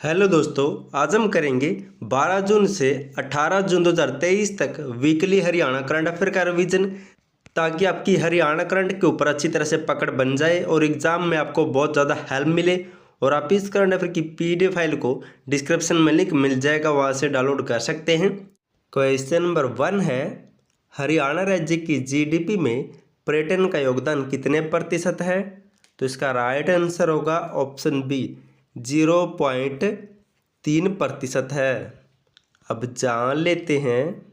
Hello दोस्तों, आज हम करेंगे 12 जून से 18 जून 2023 तक वीकली हरियाणा करंट अफेयर का रिवीजन, ताकि आपकी हरियाणा करंट के ऊपर अच्छी तरह से पकड़ बन जाए और एग्जाम में आपको बहुत ज़्यादा हेल्प मिले। और आप इस करंट अफेयर की पीडीएफ फाइल को डिस्क्रिप्शन में लिंक मिल जाएगा, वहाँ से डाउनलोड कर सकते हैं। क्वेश्चन नंबर 1 है, हरियाणा राज्य की जीडीपी में पर्यटन का योगदान कितने प्रतिशत है? तो इसका राइट आंसर होगा ऑप्शन बी 0.3% है। अब जान लेते हैं,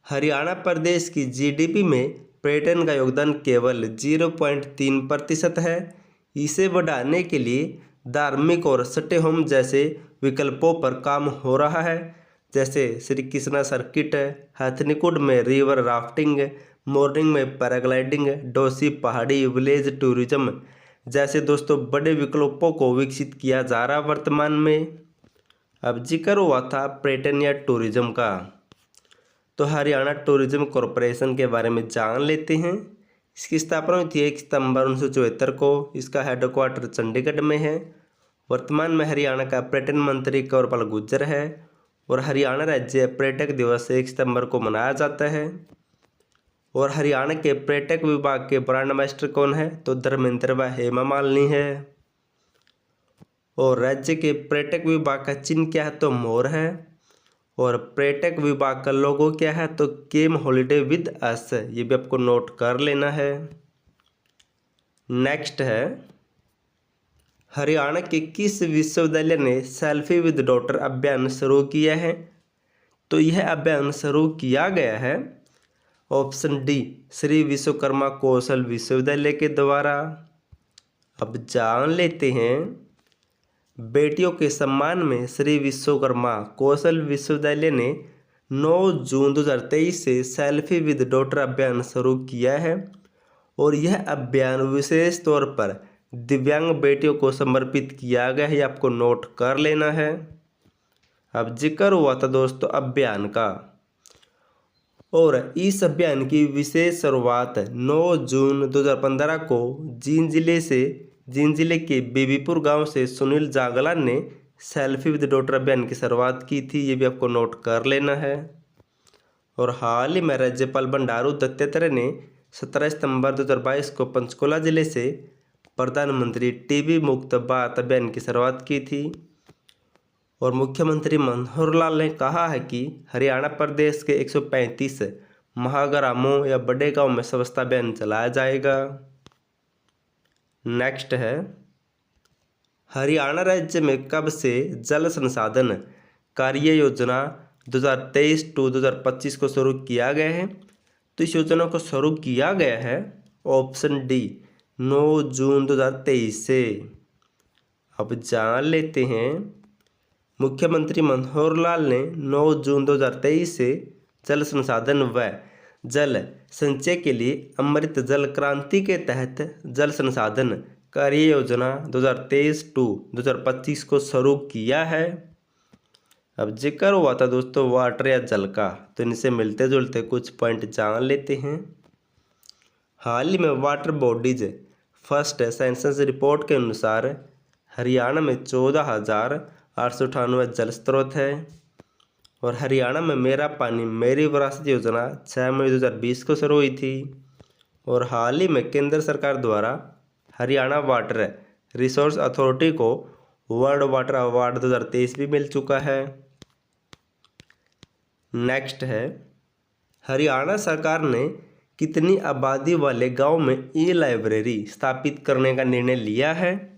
हरियाणा प्रदेश की जीडीपी में पर्यटन का योगदान केवल 0.3% है। इसे बढ़ाने के लिए धार्मिक और स्टे होम जैसे विकल्पों पर काम हो रहा है, जैसे श्री कृष्णा सर्किट, हथनीकुंड में रिवर राफ्टिंग, मोर्निंग में पैराग्लाइडिंग, डोसी पहाड़ी विलेज टूरिज्म जैसे दोस्तों बड़े विकल्पों को विकसित किया जा रहा वर्तमान में। अब जिक्र हुआ था पर्यटन या टूरिज्म का, तो हरियाणा टूरिज्म कॉरपोरेशन के बारे में जान लेते हैं। इसकी स्थापना हुई थी 1 सितंबर 1974 को। इसका हेडक्वार्टर चंडीगढ़ में है। वर्तमान में हरियाणा का पर्यटन मंत्री कंवरपाल गुर्जर है और हरियाणा राज्य पर्यटक दिवस 1 सितंबर को मनाया जाता है। और हरियाणा के पर्यटक विभाग के ब्रांड मास्टर कौन है? तो धर्मेंद्र व हेमा मालिनी है। और राज्य के पर्यटक विभाग का चिन्ह क्या है? तो मोर है। और पर्यटक विभाग का लोगो क्या है? तो केम हॉलीडे विद अस। ये भी आपको नोट कर लेना है। नेक्स्ट है, हरियाणा के किस विश्वविद्यालय ने सेल्फी विद डॉटर अभियान शुरू किया है? तो यह अभियान शुरू किया गया है ऑप्शन डी श्री विश्वकर्मा कौशल विश्वविद्यालय के द्वारा। अब जान लेते हैं, बेटियों के सम्मान में श्री विश्वकर्मा कौशल विश्वविद्यालय ने 9 जून 2023 से सेल्फी विद डॉटर अभियान शुरू किया है। और यह अभियान विशेष तौर पर दिव्यांग बेटियों को समर्पित किया गया है। आपको नोट कर लेना है। अब जिक्र हुआ था दोस्तों अभियान का, और इस अभियान की विशेष शुरुआत 9 जून 2015 को जींद जिले के बेबीपुर गांव से सुनील जागलान ने सेल्फी विद डॉटर अभियान की शुरुआत की थी। ये भी आपको नोट कर लेना है। और हाल ही में राज्यपाल बंडारू दत्तात्रेय ने 17 सितंबर 2022 को पंचकुला जिले से प्रधानमंत्री टीबी मुक्त भारत अभियान की शुरुआत की थी। और मुख्यमंत्री मनोहर लाल ने कहा है कि हरियाणा प्रदेश के 135 महाग्रामों या बड़े गांव में स्वच्छता अभियान चलाया जाएगा। नेक्स्ट है, हरियाणा राज्य में कब से जल संसाधन कार्य योजना 2023 टू 2025 को शुरू किया गया है? तो इस योजना को शुरू किया गया है ऑप्शन डी 9 जून 2023 से। अब जान लेते हैं, मुख्यमंत्री मनोहर लाल ने 9 जून 2023 से जल संसाधन व जल संचय के लिए अमृत जल क्रांति के तहत जल संसाधन कार्य योजना 2023 टू 2025 को शुरू किया है। अब जिक्र हुआ था दोस्तों वाटर या जल का, तो इनसे मिलते जुलते कुछ पॉइंट जान लेते हैं। हाल ही में water bodies first census report के अनुसार हरियाणा में 14,898 जल स्रोत है। और हरियाणा में मेरा पानी मेरी विरासत योजना 6 मई 2020 को शुरू हुई थी। और हाल ही में केंद्र सरकार द्वारा हरियाणा वाटर रिसोर्स अथॉरिटी को वर्ल्ड वाटर अवार्ड 2023 भी मिल चुका है। नेक्स्ट है, हरियाणा सरकार ने कितनी आबादी वाले गांव में ई लाइब्रेरी स्थापित करने का निर्णय लिया है?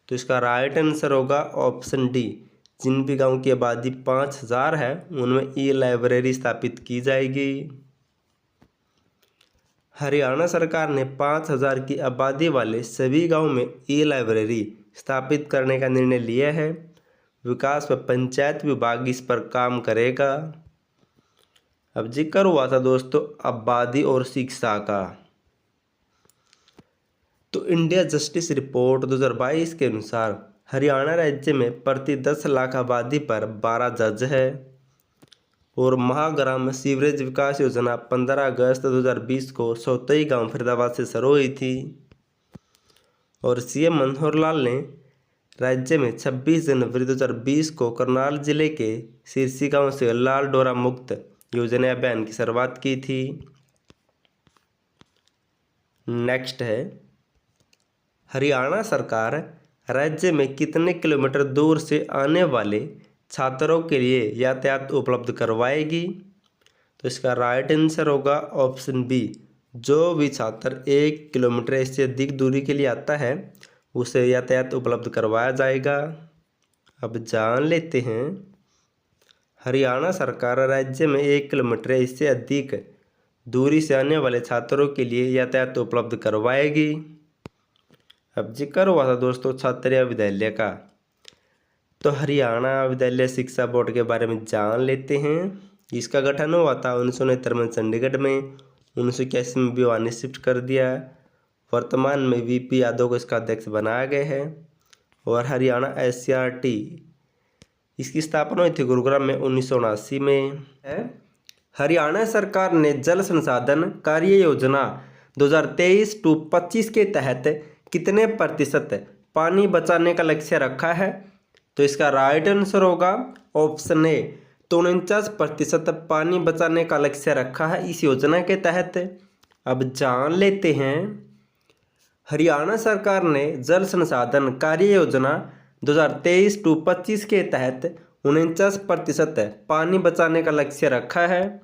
तो इसका राइट आंसर होगा ऑप्शन डी, जिन भी गांव की आबादी 5,000 है उनमें ई लाइब्रेरी स्थापित की जाएगी। हरियाणा सरकार ने 5,000 की आबादी वाले सभी गांव में ई लाइब्रेरी स्थापित करने का निर्णय लिया है। विकास व पंचायत विभाग इस पर काम करेगा। अब जिक्र हुआ था दोस्तों आबादी और शिक्षा का, तो इंडिया जस्टिस रिपोर्ट 2022 के अनुसार हरियाणा राज्य में प्रति 10 लाख आबादी पर 12 जज है। और महाग्राम सीवरेज विकास योजना 15 अगस्त 2020 को सौतई गांव फरीदाबाद से शुरू हुई थी। और सीएम मनोहर लाल ने राज्य में 26 जनवरी 2020 को करनाल जिले के सिरसी गांव से लाल डोरा मुक्त योजना अभियान की शुरुआत की थी। नेक्स्ट है, हरियाणा सरकार राज्य में कितने किलोमीटर दूर से आने वाले छात्रों के लिए यातायात उपलब्ध करवाएगी? तो इसका राइट आंसर होगा ऑप्शन बी। जो भी छात्र 1 किलोमीटर से अधिक दूरी के लिए आता है उसे यातायात उपलब्ध करवाया जाएगा। अब जान लेते हैं, हरियाणा सरकार राज्य में 1 किलोमीटर इससे अधिक दूरी से आने वाले छात्रों के लिए यातायात उपलब्ध करवाएगी। अब जिक्र हुआ था दोस्तों छात्र विद्यालय का, तो हरियाणा विद्यालय शिक्षा बोर्ड के बारे में जान लेते हैं। इसका गठन हुआ था 1969 में चंडीगढ़ में, 1981 में भिवानी शिफ्ट कर दिया। वर्तमान में वीपी यादव को इसका अध्यक्ष बनाया गया है। और हरियाणा SCRT इसकी स्थापना हुई थी गुरुग्राम में 1979 में है। हरियाणा सरकार ने जल संसाधन कार्य योजना 2023-25 के तहत कितने प्रतिशत पानी बचाने का लक्ष्य रखा है? तो इसका राइट आंसर होगा ऑप्शन ए। 49% पानी बचाने का लक्ष्य रखा है इस योजना के तहत। अब जान लेते हैं, हरियाणा सरकार ने जल संसाधन कार्य योजना 2023-25 के तहत 49% पानी बचाने का लक्ष्य रखा है।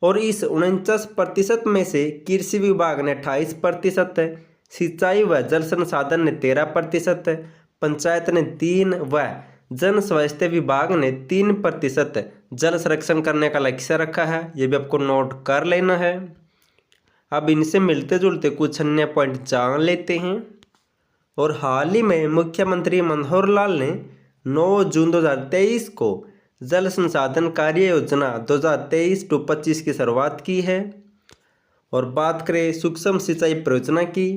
और इस 49% में से कृषि विभाग ने 28%, सिंचाई व जल संसाधन ने 13%, पंचायत ने 3% व जन स्वास्थ्य विभाग ने 3% जल संरक्षण करने का लक्ष्य रखा है। ये भी आपको नोट कर लेना है। अब इनसे मिलते जुलते कुछ अन्य पॉइंट जान लेते हैं। और हाल ही में मुख्यमंत्री मनोहर लाल ने 9 जून 2023 को जल संसाधन कार्य योजना 2023-25 की शुरुआत की है। और बात करें सूक्ष्म सिंचाई परियोजना की,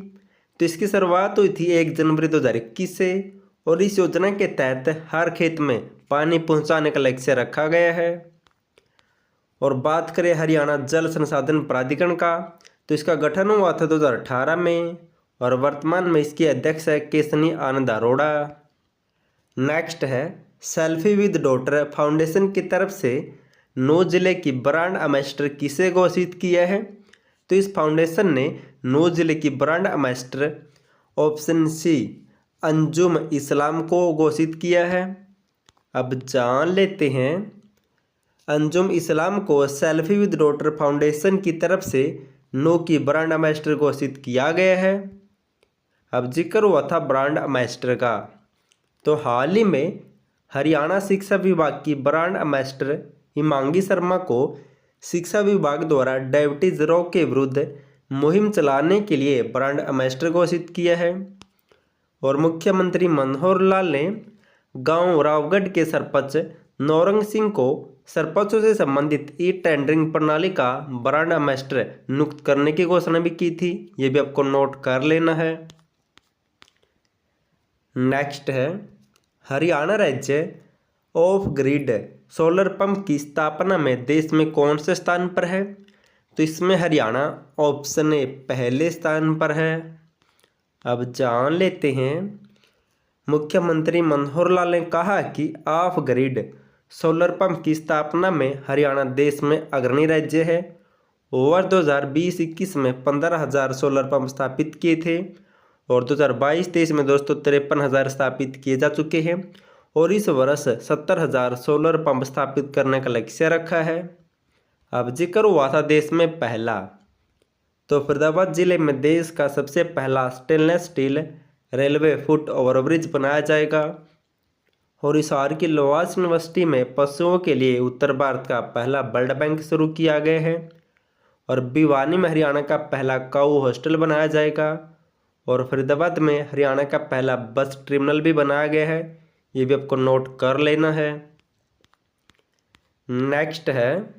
तो इसकी शुरुआत हुई थी 1 जनवरी 2021 से। और इस योजना के तहत हर खेत में पानी पहुंचाने का लक्ष्य रखा गया है। और बात करें हरियाणा जल संसाधन प्राधिकरण का, तो इसका गठन हुआ था 2018 में। और वर्तमान में इसकी अध्यक्ष है केशनी आनंद अरोड़ा। नेक्स्ट है, सेल्फी विद डॉटर फाउंडेशन की तरफ से 9 जिले की ब्रांड एम्बेसडर किसे घोषित किया है? तो इस फाउंडेशन ने 9 जिले की brand ambassador option C Anjum Islam को घोषित किया है। अब जान लेते हैं, अंजुम इस्लाम को सेल्फी विद डॉटर फाउंडेशन की तरफ से 9 की ब्रांड एम्बेसडर घोषित किया गया है। अब जिक्र हुआ था ब्रांड एम्बेसडर का, तो हाल ही में हरियाणा शिक्षा विभाग की ब्रांड एम्बेसडर हिमांगी शर्मा को शिक्षा विभाग द्वारा डायबिटीज रोग के विरुद्ध मुहिम चलाने के लिए ब्रांड एम्बेसडर घोषित किया है। और मुख्यमंत्री मनोहर लाल ने गांव रावगढ़ के सरपंच नौरंग सिंह को सरपंचों से संबंधित ई टेंडरिंग प्रणाली का ब्रांड एम्बेसडर नियुक्त करने की घोषणा भी की थी। ये भी आपको नोट कर लेना है। नेक्स्ट है, हरियाणा राज्य ऑफ ग्रिड सोलर पंप की स्थापना में देश में कौन से स्थान पर है? तो इसमें हरियाणा ऑप्शन ए पहले स्थान पर है। अब जान लेते हैं, मुख्यमंत्री मनोहर लाल ने कहा कि ऑफ ग्रिड सोलर पंप की स्थापना में हरियाणा देश में अग्रणी राज्य है। वर्ष 2020-21 में 15,000 सोलर पंप स्थापित किए थे। और 2022-23 में दोस्तों 53,000 स्थापित किए जा चुके हैं। और इस वर्ष 70,000 सोलर पंप स्थापित करने का लक्ष्य रखा है। अब जिक्र हुआ था देश में पहला, तो फरीदाबाद जिले में देश का सबसे पहला stainless steel railway foot overbridge बनाया जाएगा। और हिसार की लोवास यूनिवर्सिटी में पशुओं के लिए उत्तर भारत का पहला ब्लड बैंक शुरू किया गया है। और भिवानी में हरियाणा का पहला काऊ हॉस्टल बनाया जाएगा। और फरीदाबाद में हरियाणा का पहला बस टर्मिनल भी बनाया गया है। ये भी आपको नोट कर लेना है। नेक्स्ट है,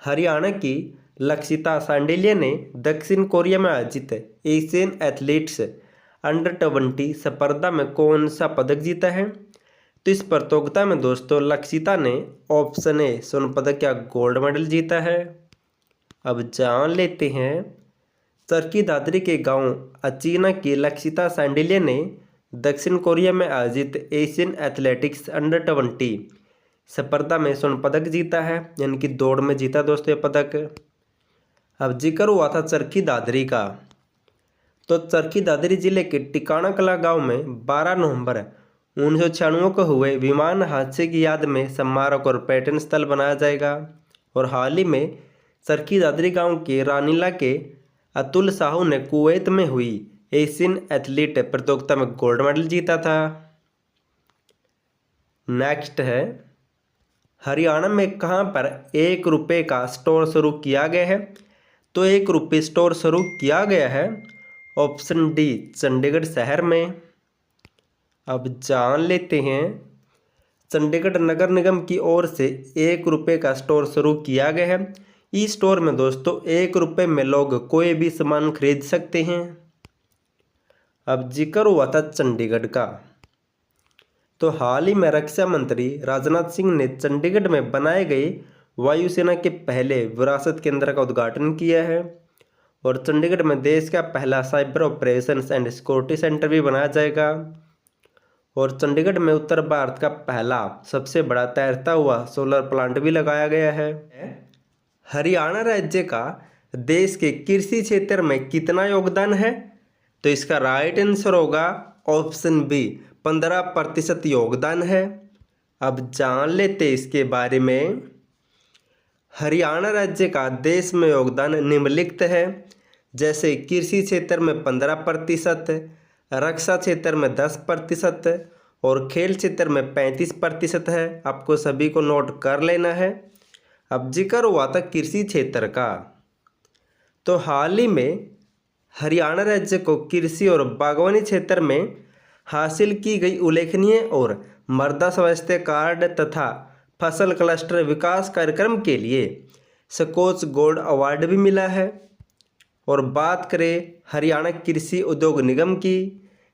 हरियाणा की लक्षिता सांडिल्य ने दक्षिण कोरिया में आयोजित एशियन एथलीट्स अंडर-20 स्पर्धा में कौन सा पदक जीता है? तो इस प्रतियोगिता में दोस्तों लक्षिता ने ऑप्शन ए स्वर्ण पदक या गोल्ड मेडल जीता है। अब जान लेते हैं, चरखी दादरी के गांव अचीना की लक्षिता सांडिल्य ने दक्षिण कोरिया में आयोजित एशियन एथलेटिक्स अंडर 20 स्पर्धा में स्वर्ण पदक जीता है, यानी कि दौड़ में जीता दोस्तों ये पदक। अब जिक्र हुआ था चरखी दादरी का, तो चरखी दादरी जिले के टिकाना कला गांव में 12 नवंबर 1996 को हुए विमान हादसे की याद में स्मारक और पर्यटन स्थल बनाया जाएगा। और हाल ही में चरखी दादरी गांव के रानीला के अतुल साहू ने कुवैत में हुई एशियन एथलीट प्रतियोगिता में गोल्ड मेडल जीता था। नेक्स्ट है, हरियाणा में कहां पर 1 रुपये का स्टोर शुरू किया गया है? तो 1 रुपये स्टोर शुरू किया गया है ऑप्शन डी चंडीगढ़ शहर में। अब जान लेते हैं, चंडीगढ़ नगर निगम की ओर से 1 रुपये का स्टोर शुरू किया गया है। इस स्टोर में दोस्तों 1 रुपये में लोग कोई भी सामान खरीद सकते हैं। अब जिक्र हुआ था चंडीगढ़ का, तो हाल ही में रक्षा मंत्री राजनाथ सिंह ने चंडीगढ़ में बनाए गए वायुसेना के पहले विरासत केंद्र का उद्घाटन किया है। और चंडीगढ़ में देश का पहला cyber operations and security centre भी बनाया जाएगा। और चंडीगढ़ में उत्तर भारत का पहला सबसे बड़ा तैरता हुआ सोलर प्लांट भी लगाया गया है। हरियाणा राज्य का देश के कृषि क्षेत्र में कितना योगदान है? तो इसका राइट आंसर होगा ऑप्शन बी 15% योगदान है। अब जान लेते इसके बारे में। हरियाणा राज्य का देश में योगदान निम्नलिखित है, जैसे कृषि क्षेत्र में 15%, रक्षा क्षेत्र में 10% और खेल क्षेत्र में 35% है। आपको सभी को नोट कर लेना है। अब जिक्र हुआ था कृषि क्षेत्र का, तो हाल ही में हरियाणा राज्य को कृषि और बागवानी क्षेत्र में हासिल की गई उल्लेखनीय और मृदा स्वास्थ्य कार्ड तथा फसल क्लस्टर विकास कार्यक्रम के लिए स्कॉच गोल्ड अवार्ड भी मिला है। और बात करें हरियाणा कृषि उद्योग निगम की,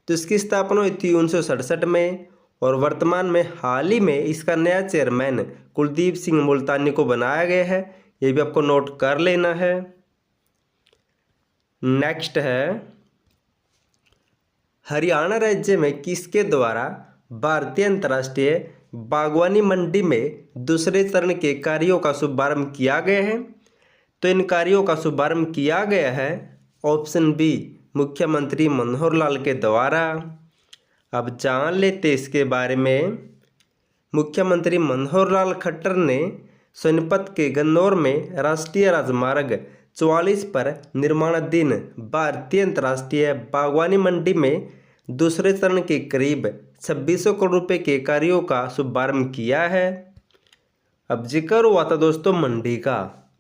तो इसकी स्थापना हुई थी 1967 में और वर्तमान में हाल ही में इसका नया चेयरमैन कुलदीप सिंह मुल्तानी को बनाया गया है। ये भी आपको नोट कर लेना है। नेक्स्ट है, हरियाणा राज्य में किसके द्वारा भारतीय अंतर्राष्ट्रीय बागवानी मंडी में दूसरे चरण के कार्यों का शुभारंभ किया गया है? तो इन कार्यों का शुभारंभ किया गया है ऑप्शन बी मुख्यमंत्री मनोहर लाल के द्वारा। अब जान लेते इसके बारे में। मुख्यमंत्री मनोहर लाल खट्टर ने सोनीपत के गन्नौर में राष्ट्रीय राजमार्ग 44 पर निर्माणाधीन भारतीय अंतर्राष्ट्रीय बागवानी मंडी में दूसरे चरण के करीब 2600 करोड़ रुपए के कार्यों का शुभारंभ किया है। अब जिक्र हुआ था दोस्तों मंडी का,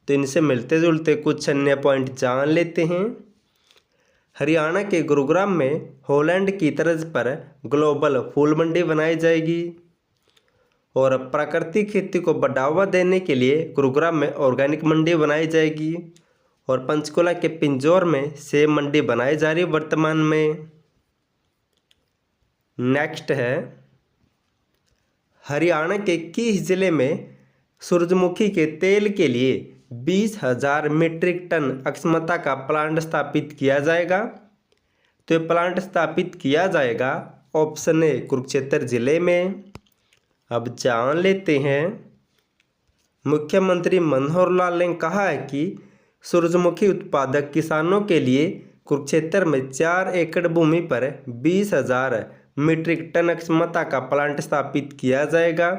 तो इनसे मिलते जुलते कुछ अन्य पॉइंट जान लेते हैं। हरियाणा के गुरुग्राम में हॉलैंड की तर्ज पर ग्लोबल फूल मंडी बनाई जाएगी। और प्राकृतिक खेती को बढ़ावा देने के लिए गुरुग्राम में ऑर्गेनिक मंडी बनाई जाएगी। और पंचकुला के पिंजौर में सेब मंडी बनाई जा रही है वर्तमान में। नेक्स्ट है, हरियाणा के किस जिले में सूरजमुखी के तेल के लिए 20,000 मीट्रिक टन अक्षमता का प्लांट स्थापित किया जाएगा? तो ये प्लांट स्थापित किया जाएगा ऑप्शन ए कुरुक्षेत्र जिले में। अब जान लेते हैं, मुख्यमंत्री मनोहर लाल ने कहा है कि सूरजमुखी उत्पादक किसानों के लिए कुरुक्षेत्र में 4 एकड़ भूमि पर 20,000 मीट्रिक टन क्षमता का प्लांट स्थापित किया जाएगा।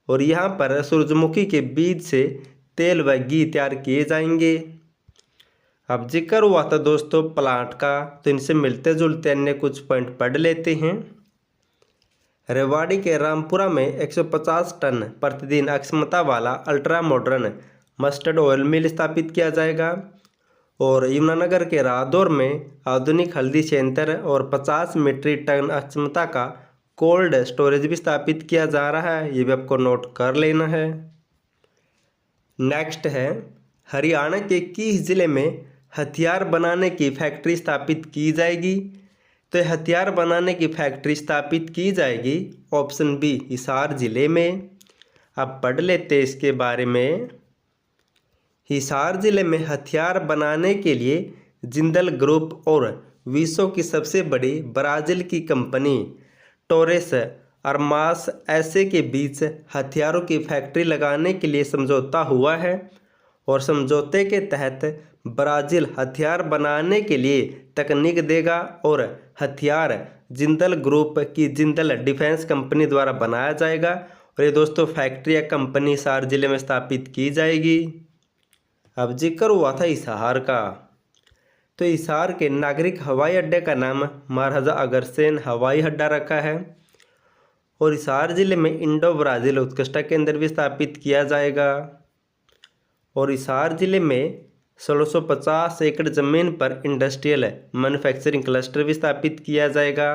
और यहाँ पर सूरजमुखी के बीज से तेल व घी तैयार किए जाएंगे। अब जिक्र हुआ था दोस्तों प्लांट का, तो इनसे मिलते जुलते अन्य कुछ पॉइंट पढ़ लेते हैं। रेवाड़ी के रामपुरा में 150 टन प्रतिदिन क्षमता वाला अल्ट्रा मॉडर्न मस्टर्ड ऑयल मिल स्थापित किया जाएगा। और यमुनानगर के रादौर में आधुनिक हल्दी संयंत्र और 50 मीट्रिक टन क्षमता का कोल्ड स्टोरेज भी स्थापित किया जा रहा है। ये भी आपको नोट कर लेना है। नेक्स्ट है, हरियाणा के किस जिले में हथियार बनाने की फैक्ट्री स्थापित की जाएगी? तो हथियार बनाने की फैक्ट्री स्थापित की जाएगी ऑप्शन बी हिसार जिले में। अब पढ़ लेते इसके बारे में। हिसार जिले में हथियार बनाने के लिए जिंदल ग्रुप और विश्व की सबसे बड़ी ब्राजील की कंपनी टोरेस अरमास ऐसे के बीच हथियारों की फैक्ट्री लगाने के लिए समझौता हुआ है और समझौते के तहत ब्राज़ील हथियार बनाने के लिए तकनीक देगा और हथियार जिंदल ग्रुप की जिंदल डिफेंस कंपनी द्वारा बनाया जाएगा और ये दोस्तों फैक्ट्री या कंपनी हिसार जिले में स्थापित की जाएगी। अब जिक्र हुआ था हिसार का, तो हिसार के नागरिक हवाई अड्डे का नाम महाराजा अग्रसेन हवाई अड्डा रखा है और हिसार जिले में इंडो ब्राज़ील उत्कृष्टता केंद्र भी स्थापित किया जाएगा और हिसार जिले में 1650 एकड़ ज़मीन पर इंडस्ट्रियल मैन्युफैक्चरिंग क्लस्टर भी स्थापित किया जाएगा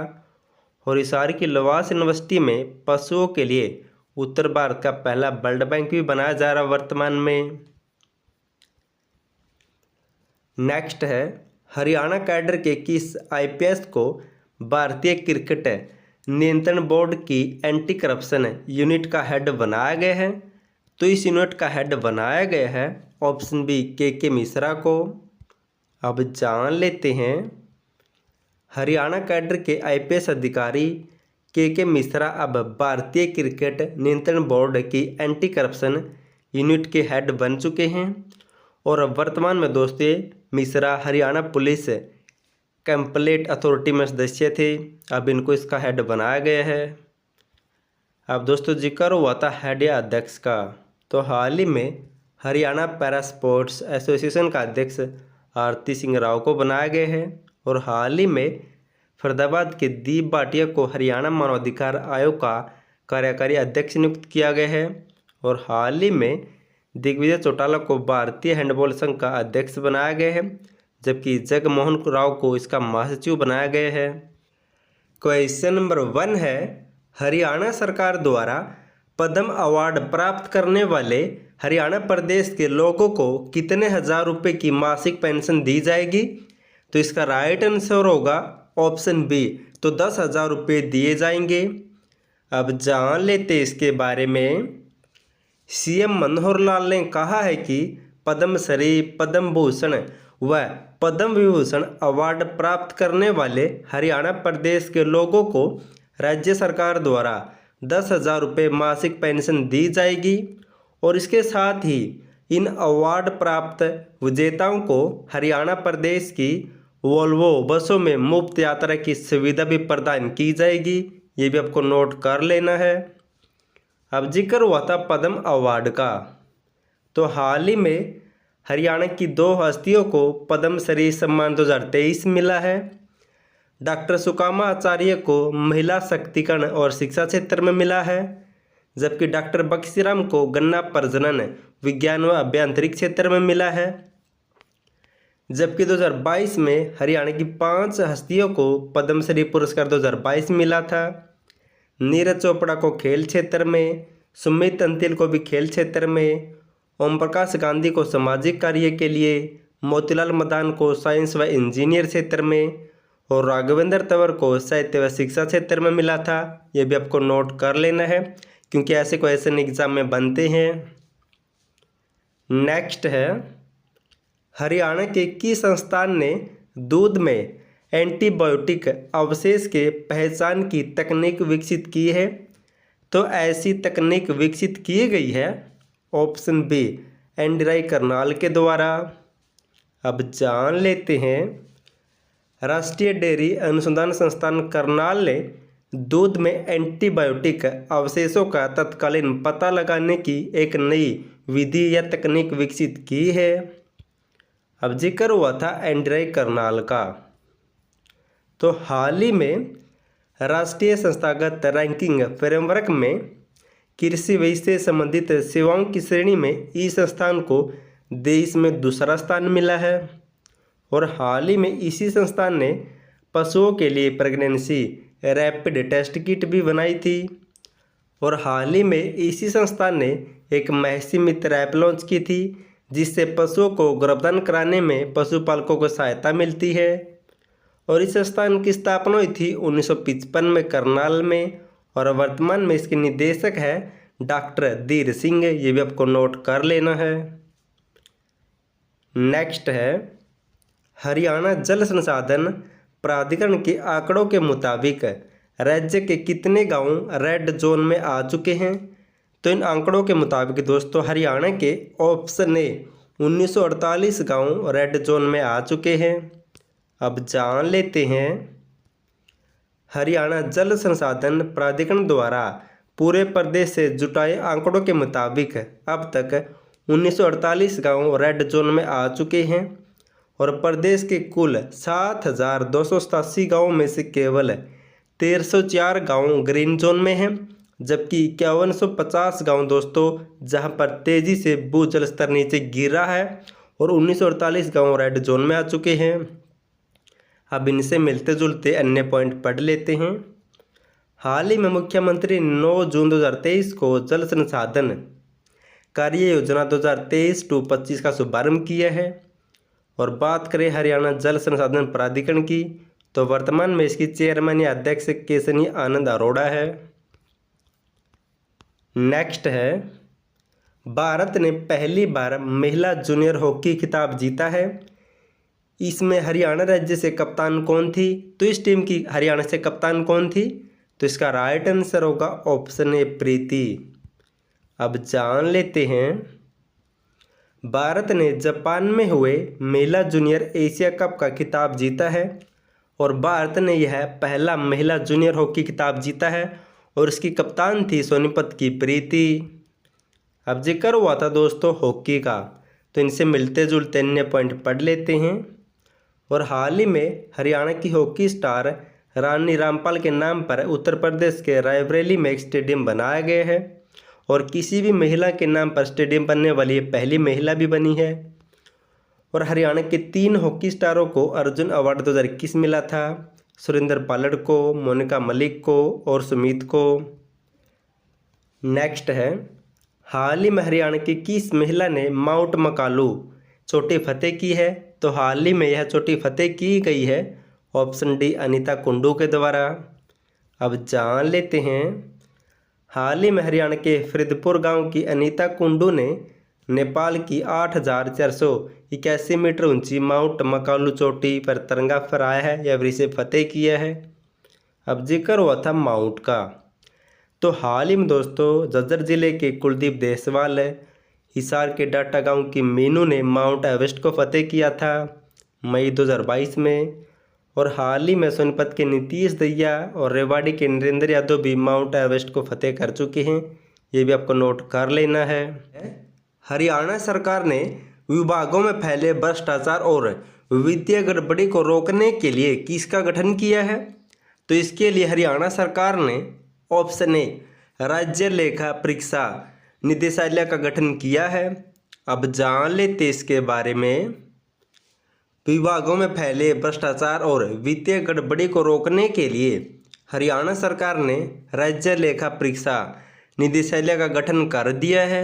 और हिसार की लवास यूनिवर्सिटी में पशुओं के लिए उत्तर भारत का पहला ब्लड बैंक भी बनाया जा रहा वर्तमान में। नेक्स्ट है हरियाणा कैडर के किस आईपीएस को भारतीय क्रिकेट नियंत्रण बोर्ड की एंटी करप्शन यूनिट का हेड बनाया गया है। तो इस यूनिट का हेड बनाया गया है ऑप्शन बी के मिश्रा को। अब जान लेते हैं हरियाणा कैडर के आईपीएस अधिकारी के मिश्रा अब भारतीय क्रिकेट नियंत्रण बोर्ड की एंटी करप्शन यूनिट के हेड बन चुके हैं और वर्तमान में दोस्तों Mishra Haryana police complaint authority में सदस्य थे। अब इनको इसका हेड बनाया गया है। अब दोस्तों जिक्र हुआ था हेड या अध्यक्ष का, तो हाल ही में हरियाणा पैरा स्पोर्ट्स एसोसिएशन का अध्यक्ष आरती सिंह राव को बनाया गया है और हाल ही में फरीदाबाद के दीप भाटिया को हरियाणा मानवाधिकार आयोग का कार्यकारी अध्यक्ष नियुक्त किया गया है और हाल ही में दिग्विजय चौटाला को भारतीय हैंडबॉल संघ का अध्यक्ष बनाया गया है, जबकि जगमोहन राव को इसका महासचिव बनाया गया है। क्वेश्चन नंबर 1 है हरियाणा सरकार द्वारा पद्म अवार्ड प्राप्त करने वाले हरियाणा प्रदेश के लोगों को कितने हजार रुपए की मासिक पेंशन दी जाएगी? तो इसका राइट आंसर होगा ऑप्शन बी, तो 10,000 रुपये दिए जाएंगे। अब जान लेते इसके बारे में। सीएम मनोहर लाल ने कहा है कि पद्मश्री, पद्म भूषण व पद्म विभूषण अवार्ड प्राप्त करने वाले हरियाणा प्रदेश के लोगों को राज्य सरकार द्वारा 10,000 रुपये मासिक पेंशन दी जाएगी और इसके साथ ही इन अवार्ड प्राप्त विजेताओं को हरियाणा प्रदेश की वोल्वो बसों में मुफ्त यात्रा की सुविधा भी प्रदान की जाएगी। ये भी आपको नोट कर लेना है। अब जिक्र हुआ था पद्म अवार्ड का, तो हाल ही में हरियाणा की 2 हस्तियों को पद्मश्री सम्मान 2023 मिला है। डॉक्टर सुकामा आचार्य को महिला शक्तिकरण और शिक्षा क्षेत्र में मिला है, जबकि डॉक्टर बख्शीराम को गन्ना प्रजनन विज्ञान व अभियांत्रिक क्षेत्र में मिला है। जबकि 2022 में हरियाणा की 5 हस्तियों को पद्मश्री पुरस्कार 2022 मिला था। नीरज चोपड़ा को खेल क्षेत्र में, सुमित अंतिल को भी खेल क्षेत्र में, ओम प्रकाश गांधी को सामाजिक कार्य के लिए, मोतीलाल मदान को साइंस व इंजीनियर क्षेत्र में और राघवेंद्र तंवर को साहित्य व शिक्षा क्षेत्र में मिला था। ये भी आपको नोट कर लेना है क्योंकि ऐसे क्वेश्चन एग्जाम में बनते हैं। नेक्स्ट है हरियाणा के किस संस्थान ने दूध में एंटीबायोटिक अवशेष के पहचान की तकनीक विकसित की है? तो ऐसी तकनीक विकसित की गई है ऑप्शन बी एंड्राई करनाल के द्वारा। अब जान लेते हैं राष्ट्रीय डेयरी अनुसंधान संस्थान करनाल ने दूध में एंटीबायोटिक अवशेषों का तत्कालीन पता लगाने की एक नई विधि या तकनीक विकसित की है। अब जिक्र हुआ था एंड्राई करनाल का, तो हाल ही में राष्ट्रीय संस्थागत रैंकिंग फ्रेमवर्क में कृषि विषय से संबंधित सेवाओं की श्रेणी में इस संस्थान को देश में दूसरा स्थान मिला है और हाल ही में इसी संस्थान ने पशुओं के लिए प्रेगनेंसी रैपिड टेस्ट किट भी बनाई थी और हाल ही में इसी संस्थान ने एक महसी मित्र ऐप लॉन्च की थी जिससे पशुओं को गर्भधान कराने में पशुपालकों को सहायता मिलती है और इस संस्थान की स्थापना हुई थी 1955 में करनाल में और वर्तमान में इसके निदेशक है डॉक्टर धीर सिंह। ये भी आपको नोट कर लेना है। नेक्स्ट है हरियाणा जल संसाधन प्राधिकरण के आंकड़ों के मुताबिक राज्य के कितने गांव रेड जोन में आ चुके हैं? तो इन आंकड़ों के मुताबिक दोस्तों हरियाणा के ऑप्शन ए 1948 गांव रेड जोन में आ चुके हैं। अब जान लेते हैं हरियाणा जल संसाधन प्राधिकरण द्वारा पूरे प्रदेश से जुटाए आंकड़ों के मुताबिक अब तक 1948 गांव रेड जोन में आ चुके हैं और प्रदेश के कुल 7,287 गाँव में से केवल 1304 गाँव ग्रीन जोन में हैं, जबकि 5150 गाँव दोस्तों जहां पर तेज़ी से भूजल स्तर नीचे गिर रहा है और 1948 गाँव रेड जोन में आ चुके हैं। अब इनसे मिलते जुलते अन्य पॉइंट पढ़ लेते हैं। हाल ही में मुख्यमंत्री 9 जून 2023 को जल संसाधन कार्य योजना 2023-25 का शुभारंभ किया है। और बात करें हरियाणा जल संसाधन प्राधिकरण की तो वर्तमान में इसकी चेयरमैन या अध्यक्ष केशनी आनंद अरोड़ा है। नेक्स्ट है भारत ने पहली बार महिला जूनियर हॉकी खिताब जीता है। इसमें हरियाणा राज्य से कप्तान कौन थी? तो इस टीम की हरियाणा से कप्तान कौन थी? तो इसका राइट आंसर होगा ऑप्शन ए प्रीति। अब जान लेते हैं भारत ने जापान में हुए महिला जूनियर एशिया कप का खिताब जीता है और भारत ने यह पहला महिला जूनियर हॉकी खिताब जीता है और इसकी कप्तान थी सोनीपत की प्रीति। अब जिक्र हुआ था दोस्तों हॉकी का, तो इनसे मिलते जुलते अन्य पॉइंट पढ़ लेते हैं। और हाल ही में हरियाणा की हॉकी स्टार रानी रामपाल के नाम पर उत्तर प्रदेश के रायबरेली में एक स्टेडियम बनाया गया है और किसी भी महिला के नाम पर स्टेडियम बनने वाली ये पहली महिला भी बनी है। और हरियाणा के 3 हॉकी स्टारों को अर्जुन अवार्ड 2021 मिला था, सुरेंद्र पालड़ को, मोनिका मलिक को और सुमीत को। नेक्स्ट है हाल ही में हरियाणा की किस महिला ने माउंट मकालू चोटी फतेह की है? तो हाल ही में यह चोटी फतेह की गई है ऑप्शन डी अनीता कुंडू के द्वारा। अब जान लेते हैं हाल ही में हरियाणा के फरीदपुर गांव की अनीता कुंडू ने नेपाल की 8,481 मीटर ऊंची माउंट मकालू चोटी पर तिरंगा फहराया है या फिर इसे फतेह किया है। अब जिक्र हुआ था माउंट का, तो हाल ही में दोस्तों झज्जर जिले के कुलदीप देसवाल हिसार के डाटा गांव की मीनू ने माउंट एवरेस्ट को फतेह किया था मई 2022 में। और हाल ही में सोनीपत के नीतीश दहिया और रेवाड़ी के नरेंद्र यादव भी माउंट एवरेस्ट को फतेह कर चुके हैं, ये भी आपको नोट कर लेना है। हरियाणा सरकार ने विभागों में फैले भ्रष्टाचार और वित्तीय गड़बड़ी को रोकने के लिए किसका गठन किया है? तो इसके लिए हरियाणा सरकार ने ऑप्शन ए राज्य लेखा परीक्षा निदेशालय का गठन किया है। अब जान लेते इसके बारे में। विभागों में फैले भ्रष्टाचार और वित्तीय गड़बड़ी को रोकने के लिए हरियाणा सरकार ने राज्य लेखा परीक्षा निदेशालय का गठन कर दिया है।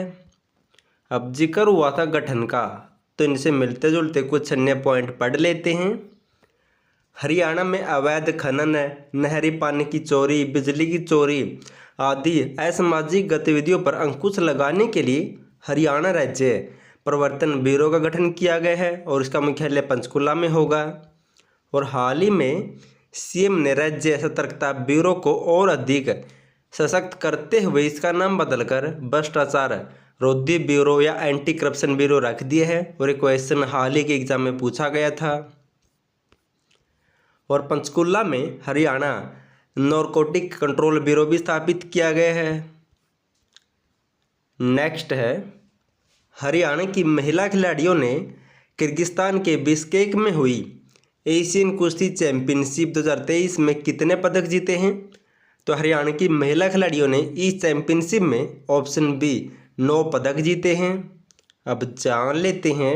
अब जिक्र हुआ था गठन का, तो इनसे मिलते जुलते कुछ अन्य पॉइंट पढ़ लेते हैं। हरियाणा में अवैध खनन, नहरी पानी की चोरी, बिजली की चोरी आदि असामाजिक गतिविधियों पर अंकुश लगाने के लिए हरियाणा राज्य प्रवर्तन ब्यूरो का गठन किया गया है और इसका मुख्यालय पंचकुला में होगा। और हाल ही में सीएम ने राज्य सतर्कता ब्यूरो को और अधिक सशक्त करते हुए इसका नाम बदलकर भ्रष्टाचार रोधी ब्यूरो या एंटी करप्शन ब्यूरो रख दिया है और एक क्वेश्चन हाल ही के एग्जाम में पूछा गया था। और पंचकुला में हरियाणा नारकोटिक कंट्रोल ब्यूरो भी स्थापित किया गया है। नेक्स्ट है हरियाणा की महिला खिलाड़ियों ने किर्गिस्तान के बिश्केक में हुई एशियन कुश्ती चैंपियनशिप 2023 में कितने पदक जीते हैं? तो हरियाणा की महिला खिलाड़ियों ने इस चैंपियनशिप में ऑप्शन बी 9 पदक जीते हैं। अब जान लेते हैं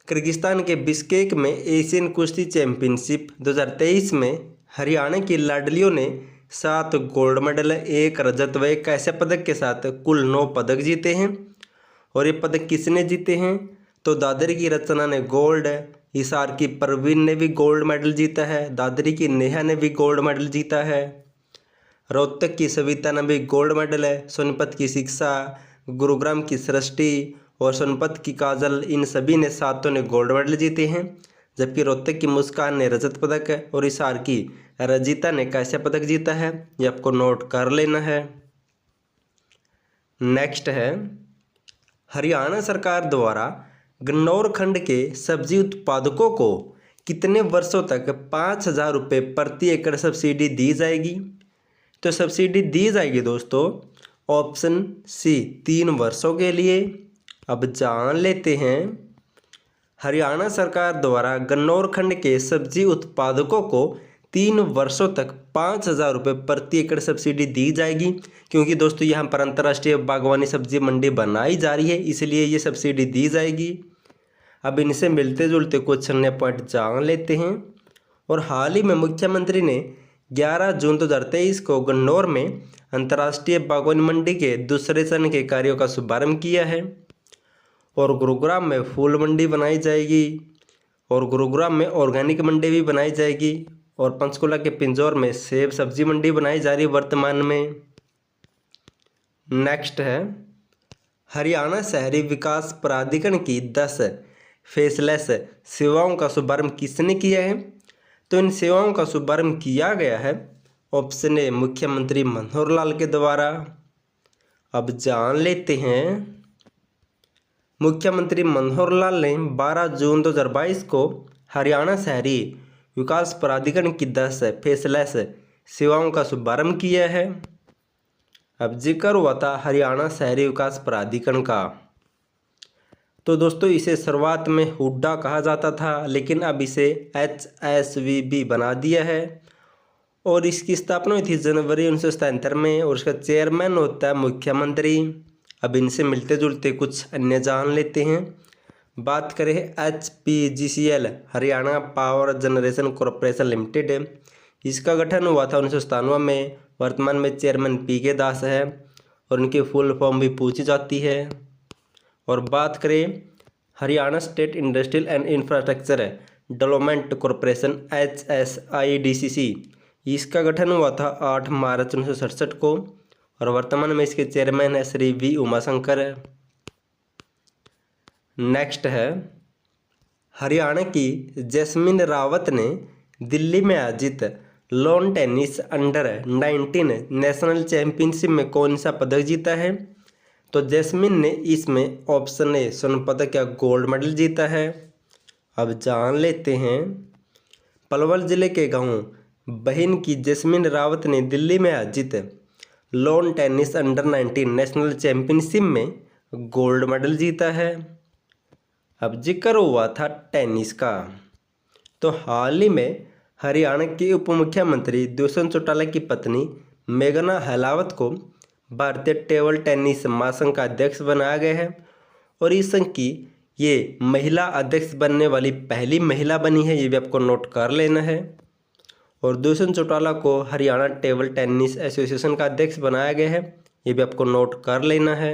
किर्गिस्तान के बिश्केक में एशियन कुश्ती चैंपियनशिप 2023 में हरियाणा की लाडलियों ने 7 गोल्ड मेडल, 1 रजत व 1 कांस्य पदक के साथ कुल 9 पदक जीते हैं। और ये पदक किसने जीते हैं? तो दादरी की रचना ने गोल्ड, हिसार की परवीन ने भी गोल्ड मेडल जीता है, दादरी की नेहा ने भी गोल्ड मेडल जीता है, रोहतक की सविता ने भी गोल्ड मेडल है, सोनीपत की शिक्षा, गुरुग्राम की सृष्टि और सोनीपत की काजल, इन सभी ने 7 ने गोल्ड मेडल जीते हैं। जबकि रोहतक की मुस्कान ने रजत पदक और हिसार की रजिता ने कैसे पदक जीता है, ये आपको नोट कर लेना है। नेक्स्ट है, हरियाणा सरकार द्वारा गन्नौर खंड के सब्जी उत्पादकों को कितने वर्षों तक 5,000 रुपये प्रति एकड़ सब्सिडी दी जाएगी। तो सब्सिडी दी जाएगी दोस्तों ऑप्शन सी 3 वर्षों के लिए। अब जान लेते हैं, हरियाणा सरकार द्वारा गन्नौर खंड के सब्जी उत्पादकों को 3 वर्षों तक 5,000 रुपये प्रति एकड़ सब्सिडी दी जाएगी, क्योंकि दोस्तों यहाँ पर अंतर्राष्ट्रीय बागवानी सब्जी मंडी बनाई जा रही है, इसलिए ये सब्सिडी दी जाएगी। अब इनसे मिलते जुलते कुछ अन्य पॉइंट जान लेते हैं। और हाल ही में मुख्यमंत्री ने 11 जून 2023 को गन्नौर में अंतर्राष्ट्रीय बागवानी मंडी के दूसरे चरण के कार्यों का शुभारंभ किया है। और गुरुग्राम में फूल मंडी बनाई जाएगी, और गुरुग्राम में ऑर्गेनिक मंडी भी बनाई जाएगी, और पंचकुला के पिंजौर में सेब सब्जी मंडी बनाई जा रही है वर्तमान में। नेक्स्ट है, हरियाणा शहरी विकास प्राधिकरण की 10 फेसलेस सेवाओं का शुभारंभ किसने किया है। तो इन सेवाओं का शुभारंभ किया गया है ऑप्शन ए मुख्यमंत्री मनोहर लाल के द्वारा। अब जान लेते हैं, मुख्यमंत्री मनोहर लाल ने 12 जून 2022 को हरियाणा शहरी विकास प्राधिकरण की 10 फेसलेस सेवाओं का शुभारंभ किया है। अब जिक्र हुआ था हरियाणा शहरी विकास प्राधिकरण का, तो दोस्तों इसे शुरुआत में हुड्डा कहा जाता था, लेकिन अब इसे HSVB बना दिया है। और इसकी स्थापना हुई थी जनवरी 1977 में, और इसका चेयरमैन होता है मुख्यमंत्री। अब इनसे मिलते जुलते कुछ अन्य जान लेते हैं। बात करें HPGCL Haryana power generation corporation limited, इसका गठन हुआ था 1997 में। वर्तमान में चेयरमैन PK दास है, और उनकी फुल फॉर्म भी पूछी जाती है। और बात करें Haryana state industrial and infrastructure development corporation HSIDCC, इसका गठन हुआ था 8 मार्च 1967 को, और वर्तमान में इसके चेयरमैन है श्री V उमाशंकर। नेक्स्ट है, हरियाणा की जैस्मिन रावत ने दिल्ली में आयोजित lawn tennis under 19 national championship में कौन सा पदक जीता है। तो जैस्मिन ने इसमें ऑप्शन ए स्वर्ण पदक या गोल्ड मेडल जीता है। अब जान लेते हैं, पलवल जिले के गांव बहिन की जैस्मिन रावत ने दिल्ली में आयोजित lawn tennis under 19 national championship में गोल्ड मेडल जीता है। अब जिक्र हुआ था टेनिस का, तो हाल ही में हरियाणा के उप मुख्यमंत्री दुष्यंत चौटाला की पत्नी मेघना अहलावत को भारतीय टेबल टेनिस महासंघ का अध्यक्ष बनाया गया है, और इस संघ की ये महिला अध्यक्ष बनने वाली पहली महिला बनी है, ये भी आपको नोट कर लेना है। और दुष्यंत चौटाला को हरियाणा टेबल टेनिस एसोसिएशन का अध्यक्ष बनाया गया है, ये भी आपको नोट कर लेना है।